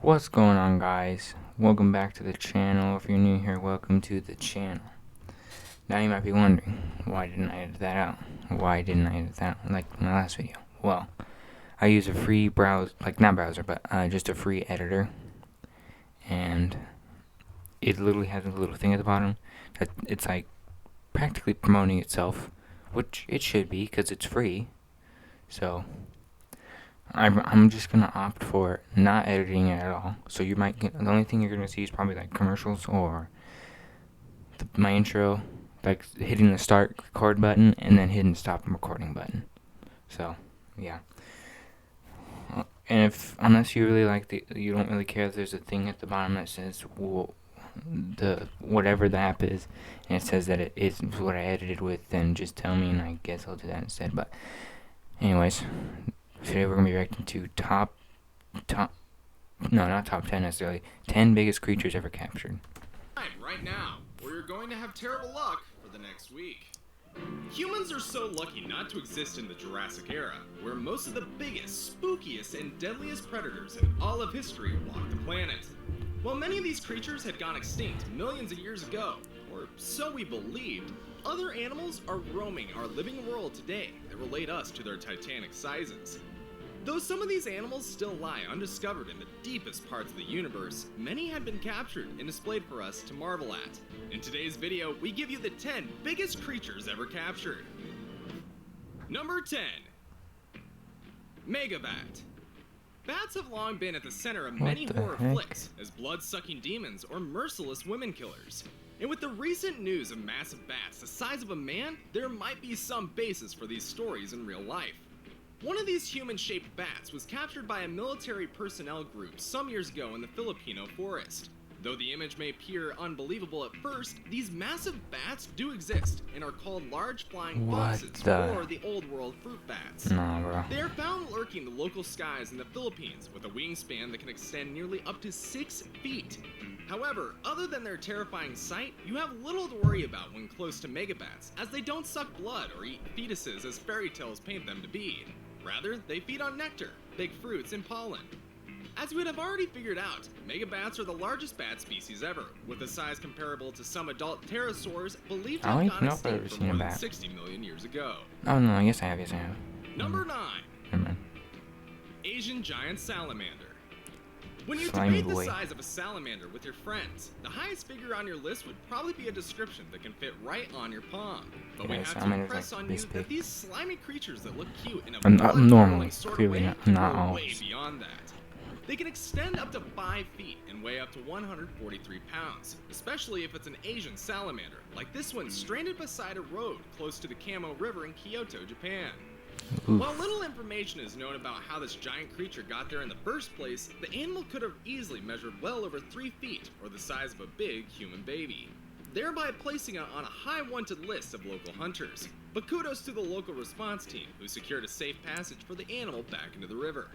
What's going on, guys? Welcome back to the channel. If you're new here, welcome to the channel. Now you might be wondering, why didn't I edit that out? Why didn't I edit that out like my last video? Well, I use a free browser, not browser, but just a free editor. And it literally has a little thing at the bottom that it's like practically promoting itself, which it should be because it's free. So I'm just gonna opt for not editing it at all. So you might get, the only thing you're gonna see is probably like commercials or my intro, like hitting the start record button and then hitting stop recording button. So yeah. And unless you really like you don't really care if there's a thing at the bottom that says whatever the app is, and it says that it is what I edited with, then just tell me and I guess I'll do that instead. But anyways, today we're going to be reacting to not top 10 necessarily, 10 biggest creatures ever captured. Right now, or you're going to have terrible luck for the next week. Humans are so lucky not to exist in the Jurassic era, where most of the biggest, spookiest, and deadliest predators in all of history walked the planet. While many of these creatures had gone extinct millions of years ago, or so we believed, other animals are roaming our living world today that relate us to their titanic sizes. Though some of these animals still lie undiscovered in the deepest parts of the universe, many had been captured and displayed for us to marvel at. In today's video, we give you the 10 biggest creatures ever captured. Number 10. Megabat. Bats have long been at the center of many horror flicks as blood-sucking demons or merciless women killers. And with the recent news of massive bats the size of a man, there might be some basis for these stories in real life. One of these human-shaped bats was captured by a military personnel group some years ago in the Filipino forest. Though the image may appear unbelievable at first, these massive bats do exist and are called large flying foxes or the old world fruit bats. Nah, bro. They are found lurking the local skies in the Philippines with a wingspan that can extend nearly up to 6 feet. However, other than their terrifying sight, you have little to worry about when close to megabats, as they don't suck blood or eat fetuses as fairy tales paint them to be. Rather, they feed on nectar, big fruits, and pollen. As we'd have already figured out, megabats are the largest bat species ever, with a size comparable to some adult pterosaurs believed to have gone extinct for more than 60 million years ago. Oh no, yes I have. Number 9. Never mind. Asian giant salamander. When you debate the size of a salamander with your friends, the highest figure on your list would probably be a description that can fit right on your palm. But we have to impress on you that these slimy creatures that look cute in a normal, sort of way not go always. way beyond that. They can extend up to 5 feet and weigh up to 143 pounds, especially if it's an Asian salamander, like this one stranded beside a road close to the Kamo River in Kyoto, Japan. Oof. While little information is known about how this giant creature got there in the first place, the animal could have easily measured well over 3 feet, or the size of a big human baby, thereby placing it on a high wanted list of local hunters. But kudos to the local response team, who secured a safe passage for the animal back into the river.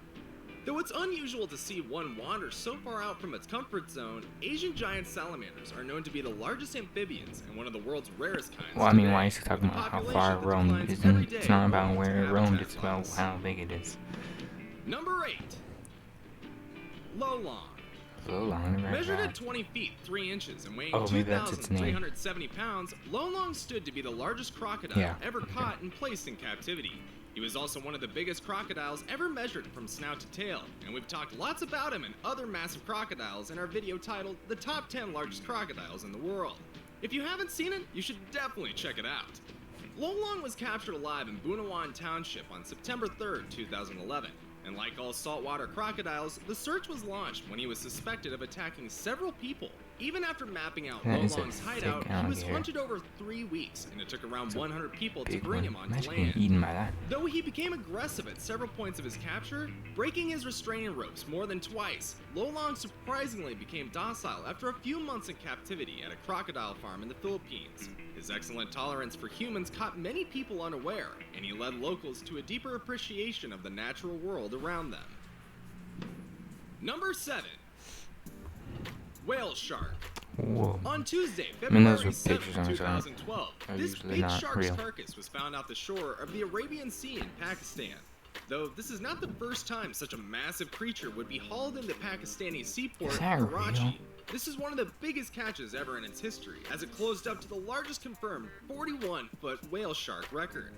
Though it's unusual to see one wander so far out from its comfort zone, Asian giant salamanders are known to be the largest amphibians and one of the world's rarest kinds. Well, I mean, why is he talking about how far it roamed? It's not about where it roamed, it's about how big it is. Number 8. Lowland. Measured at 20 feet 3 inches and weighing 2,370 pounds, Lowland stood to be the largest crocodile ever caught and placed in captivity. He was also one of the biggest crocodiles ever measured from snout to tail, and we've talked lots about him and other massive crocodiles in our video titled The Top 10 Largest Crocodiles in the World. If you haven't seen it, you should definitely check it out. Lowland was captured alive in Bunawan Township on September 3rd, 2011. And like all saltwater crocodiles, the search was launched when he was suspected of attacking several people. Even after mapping out Lowland's hideout, he was hunted over 3 weeks, and it took around 100 people to bring him onto land. Though he became aggressive at several points of his capture, breaking his restraining ropes more than twice, Lowland surprisingly became docile after a few months in captivity at a crocodile farm in the Philippines. His excellent tolerance for humans caught many people unaware, and he led locals to a deeper appreciation of the natural world around them. Number 7. Whale shark. Whoa. On Tuesday, February 7, 2012, this big shark's carcass was found off the shore of the Arabian Sea in Pakistan. though this is not the first time such a massive creature would be hauled into Pakistani seaport Is that Karachi. real? This is one of the biggest catches ever in its history, as it closed up to the largest confirmed 41-foot whale shark record.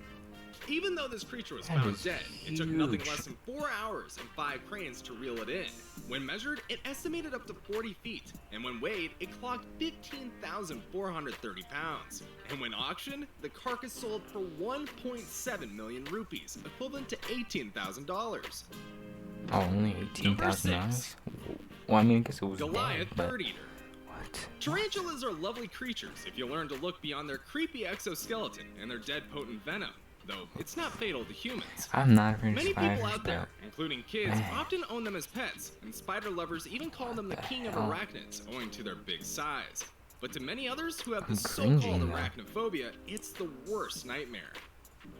Even though this creature was found dead, it took nothing less than 4 hours and 5 cranes to reel it in. When measured, it estimated up to 40 feet, and when weighed, it clocked 15,430 pounds. And when auctioned, the carcass sold for 1.7 million rupees, equivalent to $18,000. Oh, only $18,000? Well, I mean, I guess it was Goliath bad, Bird Eater. What? Tarantulas are lovely creatures if you learn to look beyond their creepy exoskeleton and their dead potent venom, though it's not fatal to humans. I'm not afraid of Many spiders, people out there, but including kids, often own them as pets, and spider lovers even call them the king of arachnids, owing to their big size. But to many others who have the so-called arachnophobia, it's the worst nightmare.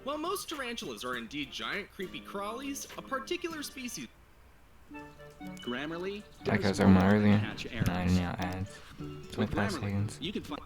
While most tarantulas are indeed giant creepy crawlies, a particular species Grammarly, that goes over my earlier 9 ads. 25 seconds. You can find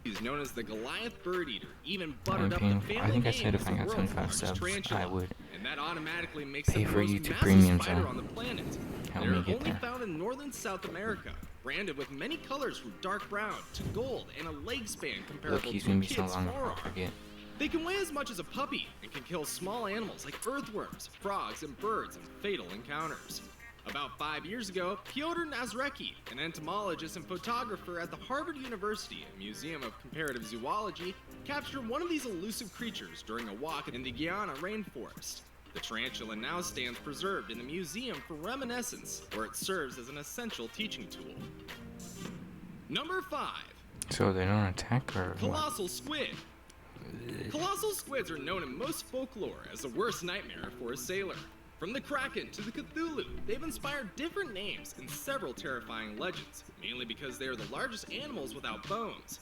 is known as the Goliath Bird Eater, even buttered up the family I think I name said if as I the got world's 25 largest subs, tarantula, I would and that automatically makes pay them for the most YouTube massive Premium, spider so on the planet. help They're me get only there. found in northern South America, branded with many colors from dark brown to gold and a leg span Look, comparable he's to gonna a be so kid's long before forearm. I forget. They can weigh as much as a puppy and can kill small animals like earthworms, frogs, and birds in fatal encounters. About 5 years ago, Pyotr Nazrecki, an entomologist and photographer at the Harvard University Museum of Comparative Zoology, captured one of these elusive creatures during a walk in the Guyana rainforest. The tarantula now stands preserved in the museum for reminiscence, where it serves as an essential teaching tool. Number 5. So they don't attack or what? Colossal Squid. Colossal squids are known in most folklore as the worst nightmare for a sailor. From the Kraken to the Cthulhu, they've inspired different names in several terrifying legends, mainly because they are the largest animals without bones.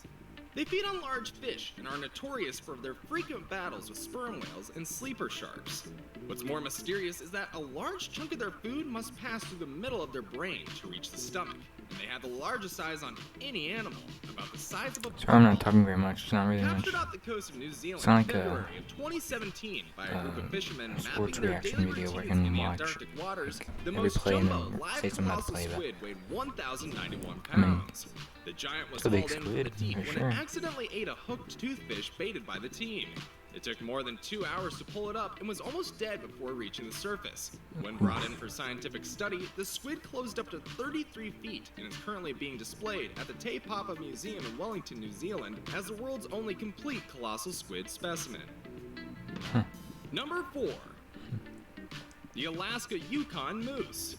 They feed on large fish and are notorious for their frequent battles with sperm whales and sleeper sharks. What's more mysterious is that a large chunk of their food must pass through the middle of their brain to reach the stomach, and they have the largest size on any animal, about the size of a Sorry, I'm not talking very much. It's not really much. Captured off the coast of New Zealand It's not in like a, February of 2017 by a group of fishermen sports mapping their reaction daily video where I routines can in the watch Antarctic waters. The every most play and jumbo then live say something about colossal the play, but squid weighed 1,091 I mean, pounds. The giant was it's a big hauled in from the squid, deep for when sure. it accidentally ate a hooked toothfish baited by the team. It took more than 2 hours to pull it up and was almost dead before reaching the surface. When brought in for scientific study, the squid closed up to 33 feet and is currently being displayed at the Te Papa Museum in Wellington, New Zealand, as the world's only complete colossal squid specimen. Number 4. The Alaska Yukon moose.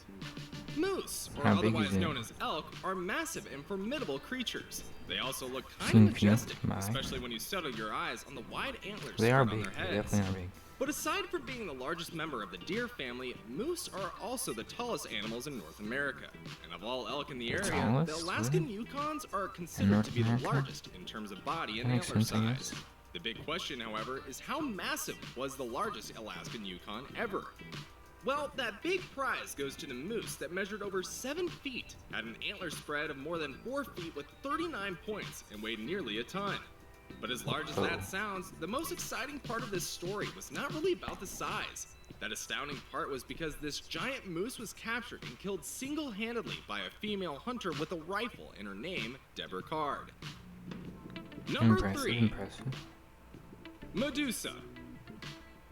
Moose, or How big otherwise is it? known as elk, are massive and formidable creatures. They also look kind Seen of a few, majestic, my eye. especially when you settle your eyes on the wide antlers They are found on big. their They heads. definitely are big. But aside from being the largest member of the deer family, moose are also the tallest animals in North America. And of all elk in the area, the tallest? Alaskan Yukons are considered North to be the America? largest in terms of body and That makes antler sense, I guess. size. The big question, however, is how massive was the largest Alaskan Yukon ever? Well, that big prize goes to the moose that measured over 7 feet, had an antler spread of more than 4 feet with 39 points, and weighed nearly a ton. But as large as that sounds, the most exciting part of this story was not really about the size. That astounding part was because this giant moose was captured and killed single-handedly by a female hunter with a rifle and her name, Deborah Card. Number 3. Impressive. Medusa.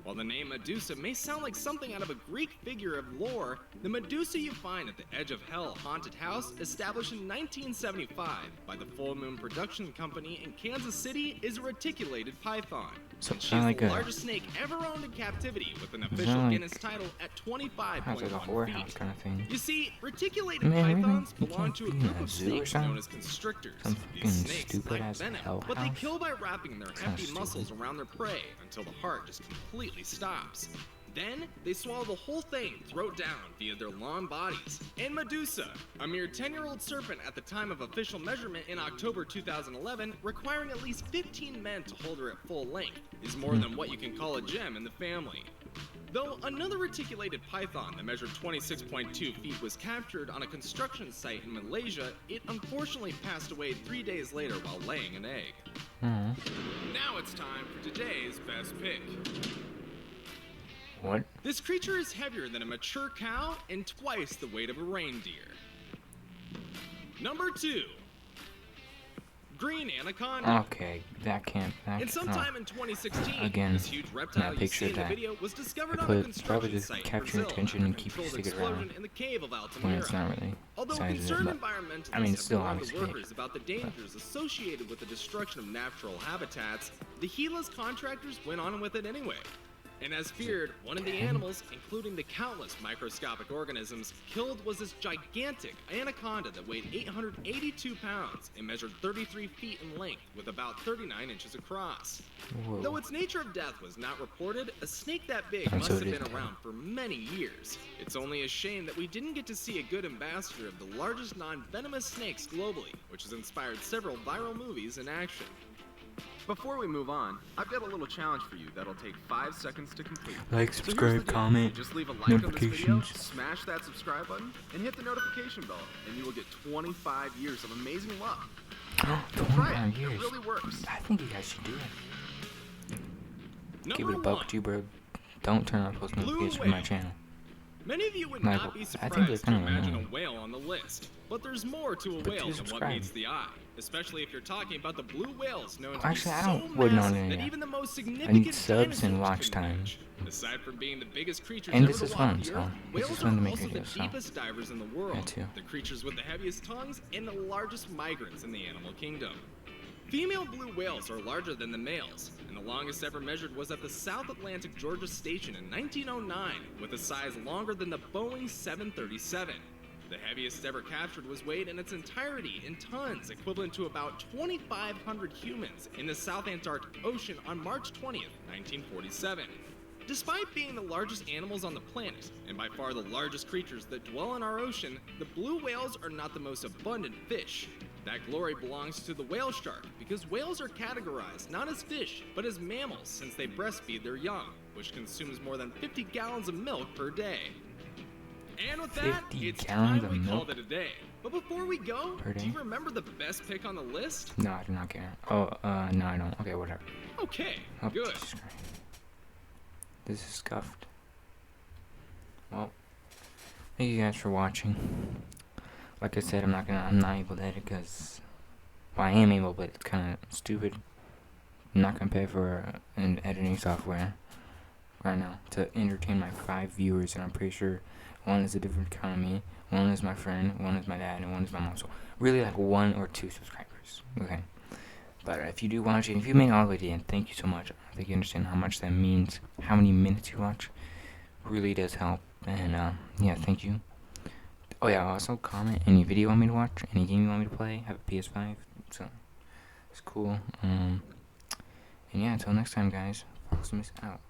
While the name Medusa may sound like something out of a Greek figure of lore, the Medusa you find at the Edge of Hell haunted house, established in 1975 by the Full Moon Production Company in Kansas City, is a reticulated python. So And it's she's not the like a- largest snake ever owned in captivity, with an It's official not like- Guinness title at 25.1 It's like a whorehouse feet. kind of thing. You see, reticulated Man, really? pythons You belong can't to a be in group a of zoo or snakes something? known as constrictors. Some fucking These snakes stupid lack ass venom, hell but they house? kill by wrapping their Kinda hefty stupid. muscles around their prey until the heart just completely stops. Then, they swallow the whole thing throat down via their long bodies. And Medusa, a mere 10-year-old serpent at the time of official measurement in October 2011, requiring at least 15 men to hold her at full length, is more than what you can call a gem in the family. Though another reticulated python that measured 26.2 feet was captured on a construction site in Malaysia, it unfortunately passed away 3 days later while laying an egg. Now it's time for today's best pick. What? This creature is heavier than a mature cow and twice the weight of a reindeer. Number 2. Green Anaconda. Okay, that can't. And sometime in 2016, again, this huge reptile you see in the video was discovered on a construction site in capture Brazil attention and after keep you controlled sticking around explosion in the cave of when Altamira. it's not really. Although concerned environmentalists I mean, it's still have warned obviously the workers about the dangers associated with the destruction of natural habitats, the Gila's contractors went on with it anyway. And as feared, one of the animals, including the countless microscopic organisms, killed was this gigantic anaconda that weighed 882 pounds and measured 33 feet in length with about 39 inches across. Whoa. Though its nature of death was not reported, a snake that big must have been around for many years. It's only a shame that we didn't get to see a good ambassador of the largest non-venomous snakes globally, which has inspired several viral movies in action. Before we move on, I've got a little challenge for you that'll take 5 seconds to complete. Like, subscribe, comment, just leave a like notifications. On this video, smash that subscribe button, and hit the notification bell, and you will get 25 years of amazing luck. 25 years. It really works. I think you guys should do it. Give it a buck to you, bro. Don't turn on post notifications for my channel. Many of you would not be surprised to imagine a whale on the list, but there's more to a whale than what meets the eye, especially if you're talking about the blue whales known to be so massive that even the most significant subs and watch time. Aside from being the biggest creatures and ever this to is walk fun, the so earth, this whales is fun to are make also the videos, deepest divers in the world, too. the creatures with the heaviest tongues, and the largest migrants in the animal kingdom. Female blue whales are larger than the males, and the longest ever measured was at the South Atlantic Georgia Station in 1909, with a size longer than the Boeing 737. The heaviest ever captured was weighed in its entirety in tons, equivalent to about 2,500 humans in the South Antarctic Ocean on March 20th, 1947. Despite being the largest animals on the planet, and by far the largest creatures that dwell in our ocean, the blue whales are not the most abundant fish. That glory belongs to the whale shark, because whales are categorized not as fish, but as mammals since they breastfeed their young, which consumes more than 50 gallons of milk per day. And with that, it's time we called it a day. But before we go, do you remember the best pick on the list? No, I do not care. Oh, no, I don't. Okay, whatever. Okay, good. This is scuffed. Well, thank you guys for watching. Like I said, I'm not able to edit because, well, I am able, but it's kind of stupid. I'm not gonna pay for an editing software right now to entertain my 5 viewers, and I'm pretty sure one is a different kind of me. One is my friend, one is my dad, and one is my mom. So really, like 1 or 2 subscribers. Okay. But if you do watch it, if you made it all the way to the end, thank you so much. I think you understand how much that means. How many minutes you watch really does help. And yeah, thank you. Oh yeah, also comment any video you want me to watch, any game you want me to play. I have a PS5, so it's cool. And yeah, until next time, guys. Follow us out.